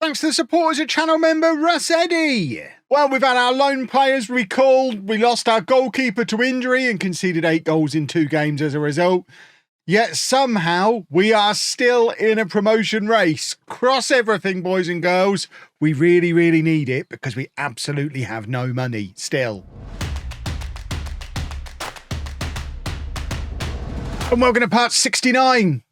thanks to the supporters of channel member Russ Eddy. Well, we've had our loan players recalled. We lost our goalkeeper to injury and conceded 8 goals in 2 games as a result. Yet somehow we are still in a promotion race. Cross everything, boys and girls. We really, really need it because we absolutely have no money still. And welcome to part 69.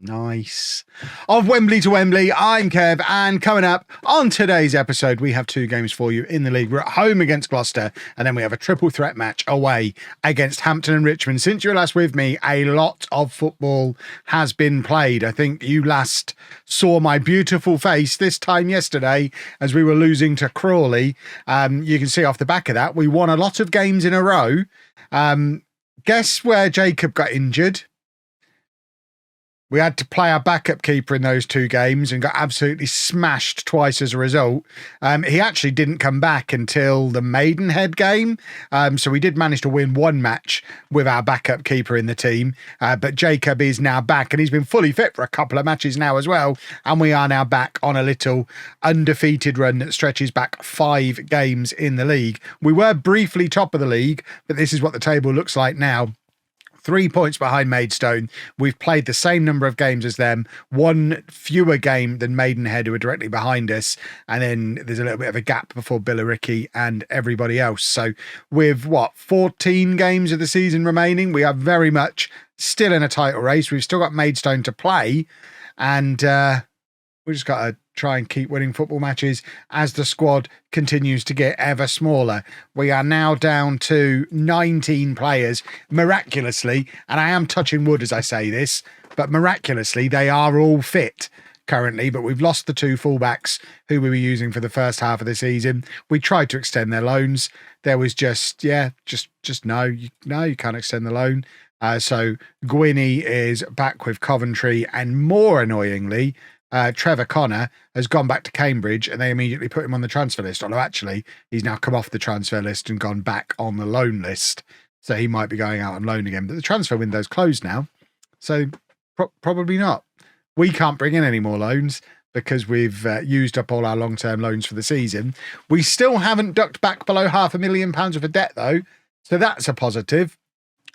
Nice. Of Wembley to Wembley, I'm Kev, and coming up on today's episode, we have 2 games for you in the league. We're at home against Gloucester, and then we have a triple threat match away against Hampton and Richmond. Since you were last with me, a lot of football has been played. I think you last saw my beautiful face this time yesterday as we were losing to Crawley. You can see off the back of that, we won a lot of games in a row. Guess where Jacob got injured? We had to play our backup keeper in those 2 games and got absolutely smashed twice as a result. He actually didn't come back until the Maidenhead game. So we did manage to win 1 match with our backup keeper in the team. But Jacob is now back and he's been fully fit for a couple of matches now as well. And we are now back on a little undefeated run that stretches back 5 games in the league. We were briefly top of the league, but this is what the table looks like now. 3 points behind Maidstone. We've played the same number of games as them, 1 fewer game than Maidenhead, who are directly behind us. And then there's a little bit of a gap before Billericay and everybody else. So with 14 games of the season remaining, we are very much still in a title race. We've still got Maidstone to play, and we just got to try and keep winning football matches as the squad continues to get ever smaller. We are now down to 19 players, miraculously, and I am touching wood as I say this, but miraculously they are all fit currently, but we've lost the 2 fullbacks who we were using for the first half of the season. We tried to extend their loans. There was just no, you can't extend the loan. So Gwynny is back with Coventry, and more annoyingly, Trevor Connor has gone back to Cambridge and they immediately put him on the transfer list. Although actually he's now come off the transfer list and gone back on the loan list. So he might be going out on loan again. But the transfer window's closed now. So probably not. We can't bring in any more loans because we've used up all our long-term loans for the season. We still haven't ducked back below £500,000 of a debt though. So that's a positive.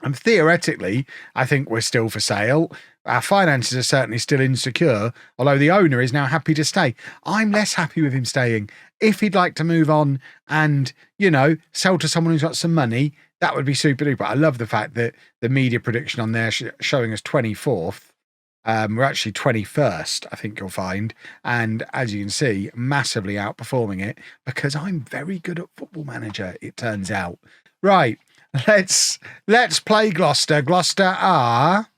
And theoretically, I think we're still for sale. Our finances are certainly still insecure, although the owner is now happy to stay. I'm less happy with him staying. If he'd like to move on and, sell to someone who's got some money, that would be super duper. I love the fact that the media prediction on there showing us 24th. We're actually 21st, I think you'll find. And as you can see, massively outperforming it because I'm very good at Football Manager, it turns out. Right. Let's play Gloucester. Gloucester are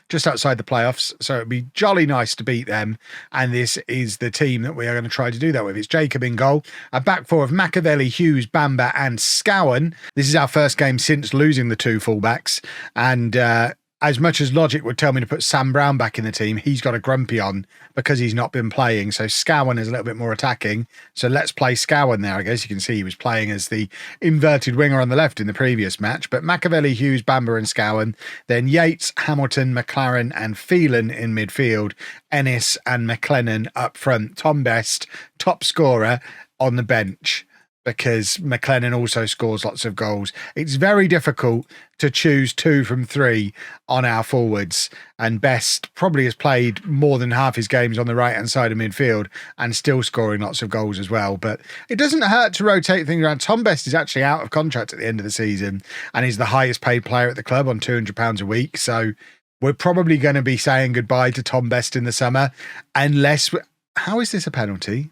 just outside the playoffs, so it'd be jolly nice to beat them. And this is the team that we are going to try to do that with. It's Jacob in goal, a back 4 of Machiavelli, Hughes, Bamber and Scowen. This is our first game since losing the 2 fullbacks. And as much as logic would tell me to put Sam Brown back in the team, he's got a grumpy on because he's not been playing. So Scowen is a little bit more attacking. So let's play Scowen there. I guess you can see he was playing as the inverted winger on the left in the previous match. But Machiavelli, Hughes, Bamber and Scowen. Then Yates, Hamilton, McLaren and Phelan in midfield. Ennis and McLennan up front. Tom Best, top scorer, on the bench, because McLennan also scores lots of goals. It's very difficult to choose 2 from 3 on our forwards. And Best probably has played more than half his games on the right-hand side of midfield and still scoring lots of goals as well. But it doesn't hurt to rotate things around. Tom Best is actually out of contract at the end of the season and he's the highest paid player at the club on £200 a week. So we're probably going to be saying goodbye to Tom Best in the summer unless... How is this a penalty?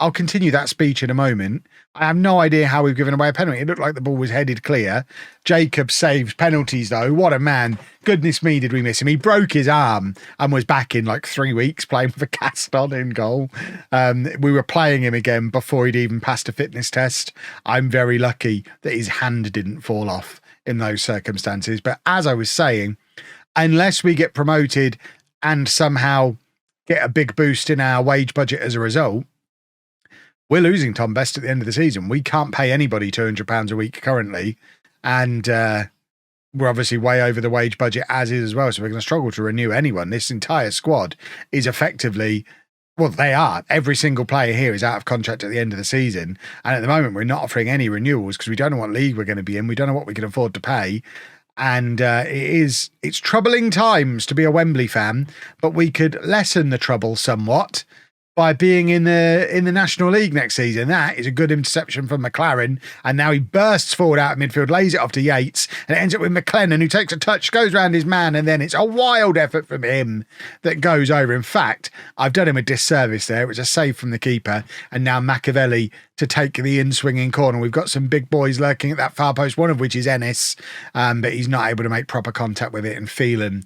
I'll continue that speech in a moment. I have no idea how we've given away a penalty. It looked like the ball was headed clear. Jacob saved penalties, though. What a man. Goodness me, did we miss him. He broke his arm and was back in like 3 weeks playing for Caston in goal. We were playing him again before he'd even passed a fitness test. I'm very lucky that his hand didn't fall off in those circumstances. But as I was saying, unless we get promoted and somehow get a big boost in our wage budget as a result, we're losing Tom Best at the end of the season. We can't pay anybody £200 a week currently. And we're obviously way over the wage budget as is as well. So we're going to struggle to renew anyone. This entire squad is effectively Well, they are. Every single player here is out of contract at the end of the season. And at the moment, we're not offering any renewals because we don't know what league we're going to be in. We don't know what we can afford to pay. And it's troubling times to be a Wembley fan, but we could lessen the trouble somewhat by being in the National League next season. That is a good interception from McLaren, and now he bursts forward out of midfield, lays it off to Yates, and it ends up with McLennan, who takes a touch, goes round his man, and then it's a wild effort from him that goes over. In fact, I've done him a disservice there. It was a save from the keeper, and now Machiavelli to take the in-swinging corner. We've got some big boys lurking at that far post, one of which is Ennis, but he's not able to make proper contact with it, and Phelan,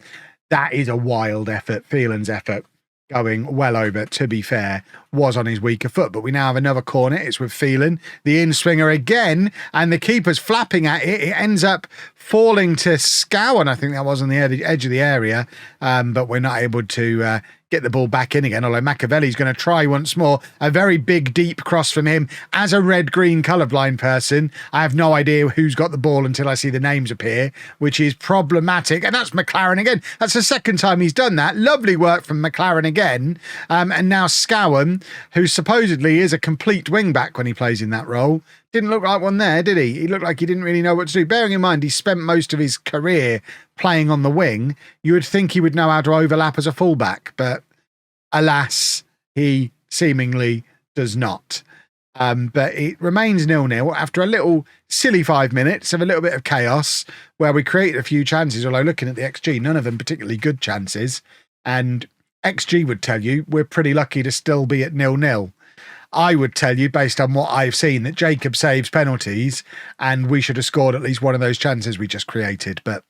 that is a wild effort. Phelan's effort, going well over, to be fair, was on his weaker foot. But we now have another corner. It's with Phelan, the in-swinger again, and the keeper's flapping at it. It ends up falling to Scowen, I think that was on the edge of the area, but we're not able to get the ball back in again, although Machiavelli's going to try once more. A very big, deep cross from him. As a red-green colourblind person, I have no idea who's got the ball until I see the names appear, which is problematic. And that's McLaren again. That's the second time he's done that. Lovely work from McLaren again. And now Scowen, who supposedly is a complete wing-back when he plays in that role, didn't look like one there, did he? He looked like he didn't really know what to do. Bearing in mind, he spent most of his career playing on the wing. You would think he would know how to overlap as a fullback, but alas, he seemingly does not. But it remains 0-0 after a little silly 5 minutes of a little bit of chaos where we created a few chances, although looking at the XG, none of them particularly good chances. And XG would tell you we're pretty lucky to still be at 0-0. I would tell you, based on what I've seen, that Jacob saves penalties and we should have scored at least one of those chances we just created. But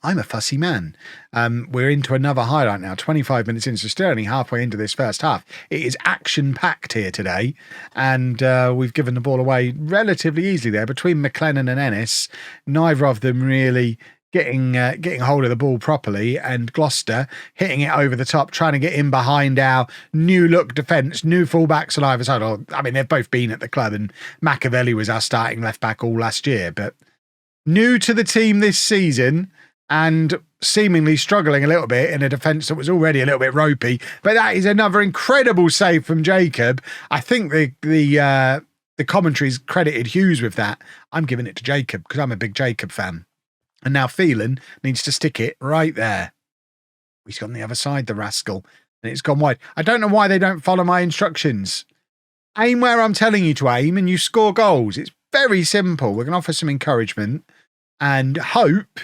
I'm a fussy man. We're into another highlight now, 25 minutes in, so still only halfway into this first half. It is action-packed here today, and we've given the ball away relatively easily there between McLennan and Ennis. Neither of them really getting hold of the ball properly, and Gloucester hitting it over the top, trying to get in behind our new look defence, new fullbacks on either side. I mean, they've both been at the club, and Machiavelli was our starting left back all last year, but new to the team this season and seemingly struggling a little bit in a defence that was already a little bit ropey. But that is another incredible save from Jacob. I think the commentary's credited Hughes with that. I'm giving it to Jacob because I'm a big Jacob fan. And now Phelan needs to stick it right there. He's gone the other side, the rascal, and it's gone wide. I don't know why they don't follow my instructions. Aim where I'm telling you to aim and you score goals. It's very simple. We're going to offer some encouragement and hope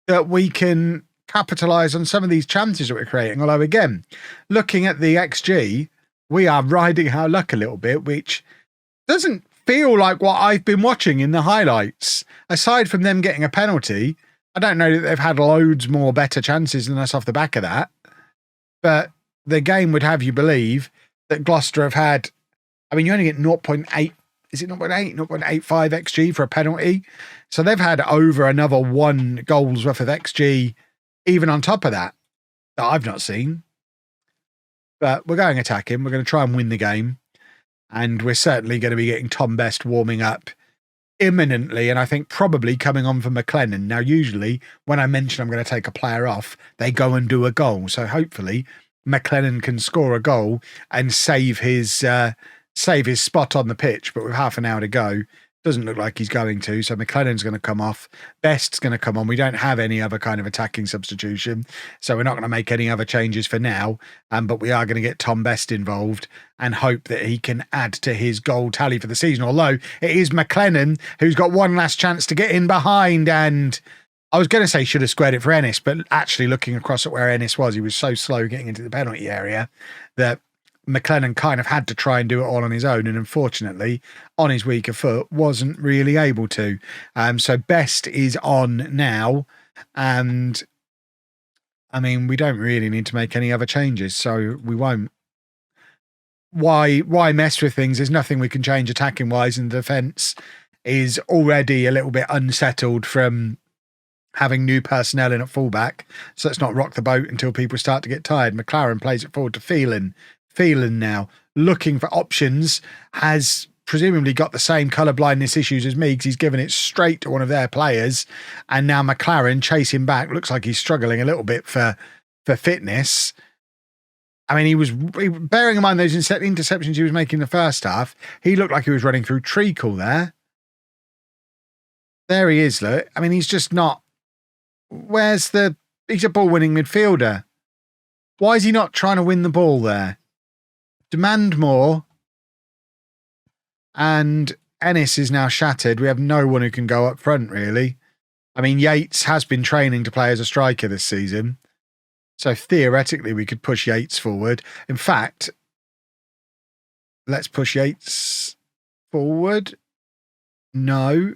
that we can capitalise on some of these chances that we're creating. Although, again, looking at the XG, we are riding our luck a little bit, which doesn't feel like what I've been watching in the highlights. Aside from them getting a penalty, I don't know that they've had loads more better chances than us off the back of that. But the game would have you believe that Gloucester have had, I mean, you only get 0.8, is it 0.8, 0.85 XG for a penalty? So they've had over another 1 goal's worth of XG, even on top of that I've not seen. But we're going attacking. We're going to try and win the game. And we're certainly going to be getting Tom Best warming up imminently, and I think probably coming on for McLennan. Now, usually when I mention I'm going to take a player off, they go and do a goal. So hopefully McLennan can score a goal and save his spot on the pitch. But with half an hour to go, doesn't look like he's going to. So McLennan's going to come off. Best's going to come on. We don't have any other kind of attacking substitution, so we're not going to make any other changes for now. But we are going to get Tom Best involved and hope that he can add to his goal tally for the season. Although it is McLennan who's got one last chance to get in behind. And I was going to say should have squared it for Ennis, but actually looking across at where Ennis was, he was so slow getting into the penalty area that McLennan kind of had to try and do it all on his own, and unfortunately on his weaker foot wasn't really able to. So Best is on now, and I mean, we don't really need to make any other changes, so we won't. Why mess with things? There's nothing we can change attacking wise, and the defence is already a little bit unsettled from having new personnel in at fullback, so let's not rock the boat until people start to get tired. McLaren plays it forward to Phelan. Phelan now looking for options, has presumably got the same colour blindness issues as me because he's given it straight to one of their players, and now McLaren chasing back. Looks like he's struggling a little bit for fitness. I mean, bearing in mind those interceptions he was making in the first half, he looked like he was running through treacle there. There he is, look. I mean, he's just not... He's a ball-winning midfielder. Why is he not trying to win the ball there? Demand more. And Ennis is now shattered. We have no one who can go up front, really. I mean, Yates has been training to play as a striker this season. So theoretically, we could push Yates forward. In fact, let's push Yates forward. No,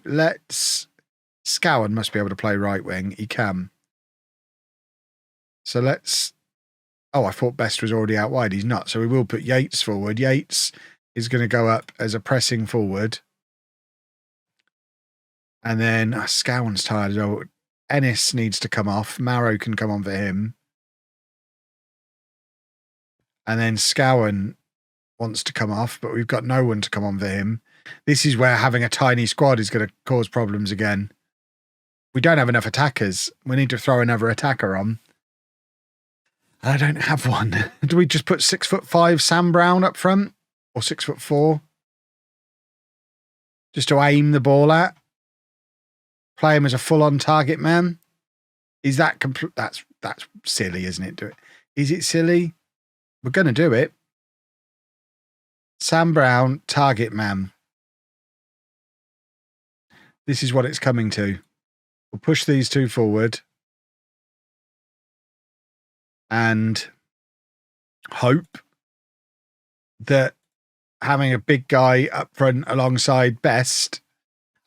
Scowen must be able to play right wing. He can. So let's... Oh, I thought Best was already out wide. He's not. So we will put Yates forward. Yates is going to go up as a pressing forward. And then Scowen's tired as well. Ennis needs to come off. Marrow can come on for him. And then Scowen wants to come off, but we've got no one to come on for him. This is where having a tiny squad is going to cause problems again. We don't have enough attackers. We need to throw another attacker on. I don't have one. Do we just put 6'5" Sam Brown up front? Or 6'4"? Just to aim the ball at? Play him as a full-on target man? Is that that's silly, isn't it? Is it silly? We're going to do it. Sam Brown, target man. This is what it's coming to. We'll push these two forward. And hope that having a big guy up front alongside Best...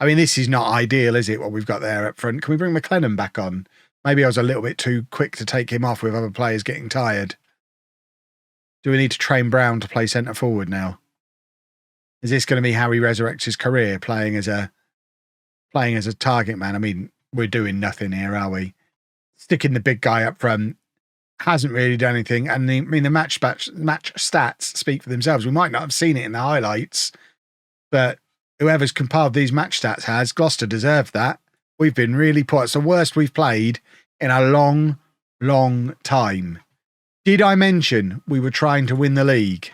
I mean, this is not ideal, is it, what we've got there up front? Can we bring McLennan back on? Maybe I was a little bit too quick to take him off with other players getting tired. Do we need to train Brown to play centre forward now? Is this going to be how he resurrects his career, playing as a target man? I mean, we're doing nothing here, are we? Sticking the big guy up front hasn't really done anything. And the match stats speak for themselves. We might not have seen it in the highlights, but whoever's compiled these match stats has. Gloucester deserved that. We've been really poor. It's the worst we've played in a long, long time. Did I mention we were trying to win the league?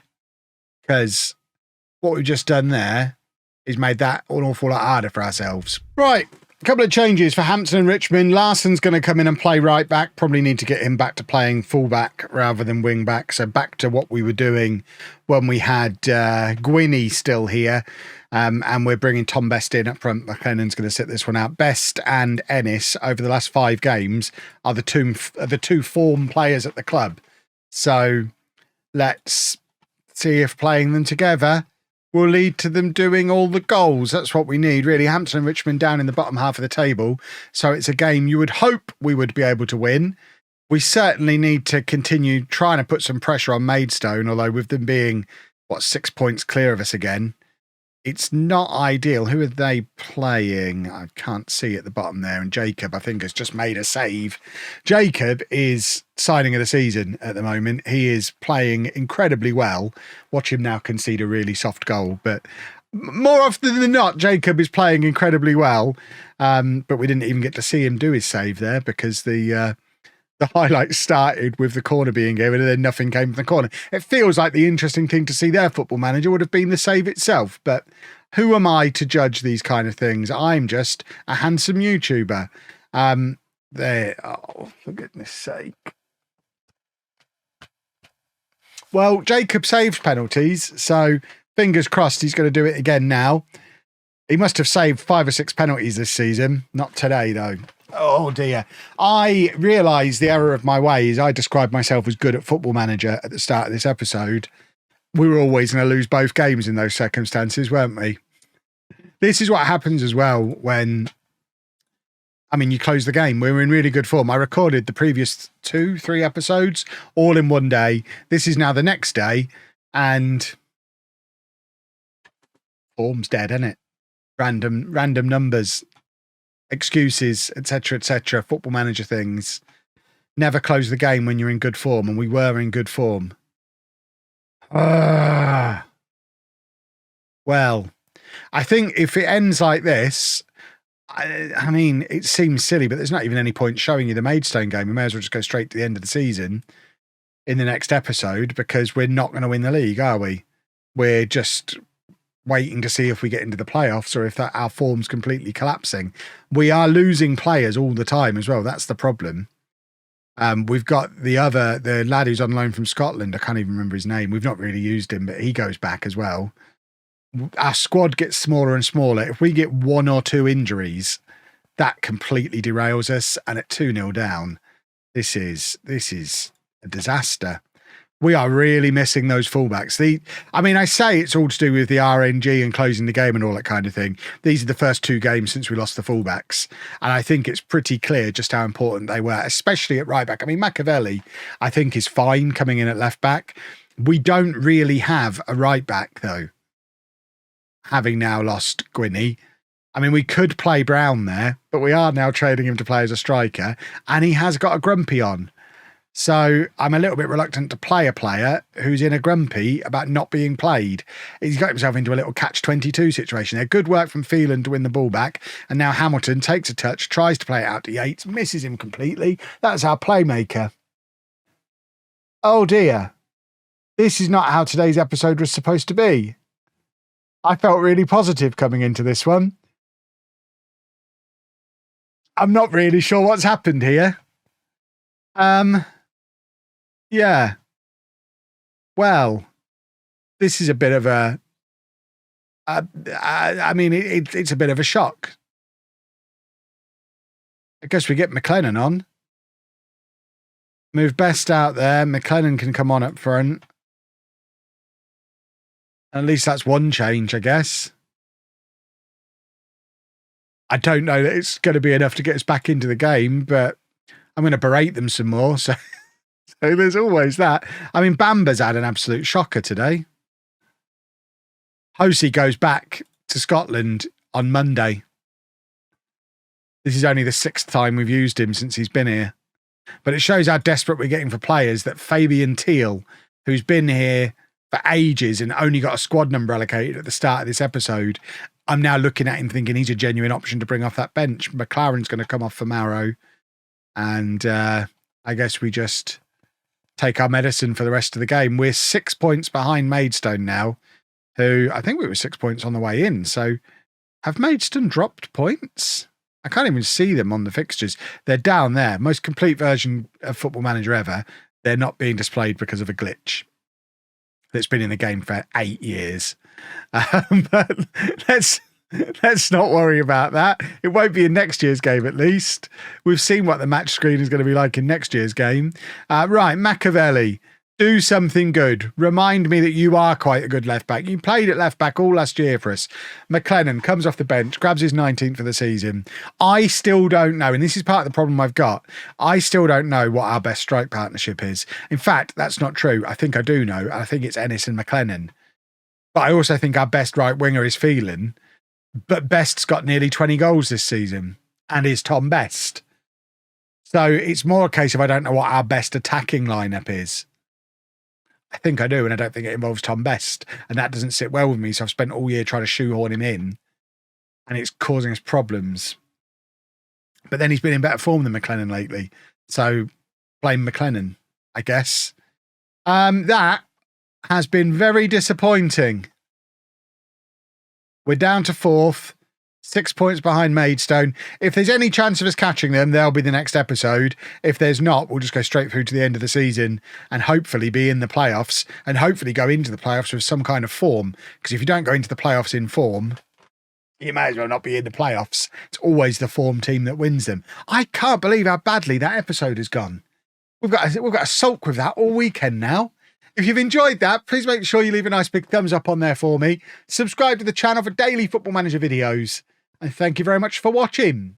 Because what we've just done there is made that an awful lot harder for ourselves. Right, a couple of changes for Hampton and Richmond. Larson's going to come in and play right back. Probably need to get him back to playing full back rather than wing back. So back to what we were doing when we had Gwynny still here. And we're bringing Tom Best in up front. McLennan's going to sit this one out. Best and Ennis over the last 5 games are the two form players at the club. So let's see if playing them together will lead to them doing all the goals. That's what we need, really. Hampton and Richmond down in the bottom half of the table. So it's a game you would hope we would be able to win. We certainly need to continue trying to put some pressure on Maidstone, although with them being, 6 points clear of us again, it's not ideal. Who are they playing? I can't see at the bottom there. And Jacob, I think, has just made a save. Jacob is signing of the season at the moment. He is playing incredibly well. Watch him now concede a really soft goal. But more often than not, Jacob is playing incredibly well. But we didn't even get to see him do his save there because the highlights started with the corner being given and then nothing came from the corner. It feels like the interesting thing to see their Football Manager would have been the save itself, but who am I to judge these kind of things? I'm just a handsome YouTuber. Oh, for goodness sake. Well, Jacob saved penalties, so fingers crossed he's going to do it again now. He must have saved 5 or 6 penalties this season. Not today, though. Oh, dear. I realised the error of my ways. I described myself as good at Football Manager at the start of this episode. We were always going to lose both games in those circumstances, weren't we? This is what happens as well when, you close the game. We were in really good form. I recorded the previous 2-3 episodes all in one day. This is now the next day, and form's dead, isn't it? Random numbers, excuses, etc., Football Manager things. Never close the game when you're in good form, and we were in good form. Well, I think if it ends like this, it seems silly, but there's not even any point showing you the Maidstone game. We may as well just go straight to the end of the season. in the next episode because we're not going to win the league, are we? We're just waiting to see if we get into the playoffs or if our form's completely collapsing. We are losing players all the time as well. That's the problem. We've got the lad who's on loan from Scotland. I can't even remember his name. We've not really used him, but he goes back as well. Our squad gets smaller and smaller. If we get 1 or 2 injuries, that completely derails us. And at 2-0 down, this is a disaster. We are really missing those fullbacks. I say it's all to do with the RNG and closing the game and all that kind of thing. These are the first 2 games since we lost the fullbacks. And I think it's pretty clear just how important they were, especially at right back. I mean, Machiavelli, I think, is fine coming in at left back. We don't really have a right back, though, having now lost Gwinney. I mean, we could play Brown there, but we are now trading him to play as a striker. And he has got a grumpy on. So I'm a little bit reluctant to play a player who's in a grumpy about not being played. He's got himself into a little catch-22 situation there. Good work from Phelan to win the ball back. And now Hamilton takes a touch, tries to play it out to Yates, misses him completely. That's our playmaker. Oh dear. This is not how today's episode was supposed to be. I felt really positive coming into this one. I'm not really sure what's happened here. Yeah. Well, this is a bit of it's a bit of a shock. I guess we get McLennan on. Move Best out there. McLennan can come on up front. At least that's one change, I guess. I don't know that it's going to be enough to get us back into the game, but I'm going to berate them some more. So there's always that. I mean, Bamba's had an absolute shocker today. Hosey goes back to Scotland on Monday. This is only the 6th time we've used him since he's been here. But it shows how desperate we're getting for players that Fabian Thiel, who's been here for ages and only got a squad number allocated at the start of this episode, I'm now looking at him thinking he's a genuine option to bring off that bench. McLaren's going to come off for Mauro. And I guess we just take our medicine for the rest of the game. We're 6 points behind Maidstone now, who I think we were 6 points on the way in. So have Maidstone dropped points? I can't even see them on the fixtures. They're down there. Most complete version of Football Manager ever. They're not being displayed because of a glitch that's been in the game for 8 years. But let's not worry about that. It won't be in next year's game, at least. We've seen what the match screen is going to be like in next year's game. Right, Machiavelli, do something good. Remind me that you are quite a good left back. You played at left back all last year for us. McLennan comes off the bench, grabs his 19th for the season. I still don't know, and this is part of the problem I've got. I still don't know what our best strike partnership is. In fact, that's not true. I think I do know. I think it's Ennis and McLennan. But I also think our best right winger is Phelan. But Best's got nearly 20 goals this season and is Tom Best. So it's more a case of I don't know what our best attacking lineup is. I think I do, and I don't think it involves Tom Best. And that doesn't sit well with me, so I've spent all year trying to shoehorn him in, and it's causing us problems. But then he's been in better form than McLennan lately, so blame McLennan, I guess. That has been very disappointing. We're down to 4th, 6 points behind Maidstone. If there's any chance of us catching them, they'll be the next episode. If there's not, we'll just go straight through to the end of the season and hopefully be in the playoffs and hopefully go into the playoffs with some kind of form. Because if you don't go into the playoffs in form, you may as well not be in the playoffs. It's always the form team that wins them. I can't believe how badly that episode has gone. We've got to sulk with that all weekend now. If you've enjoyed that, please make sure you leave a nice big thumbs up on there for me. Subscribe to the channel for daily Football Manager videos. And thank you very much for watching.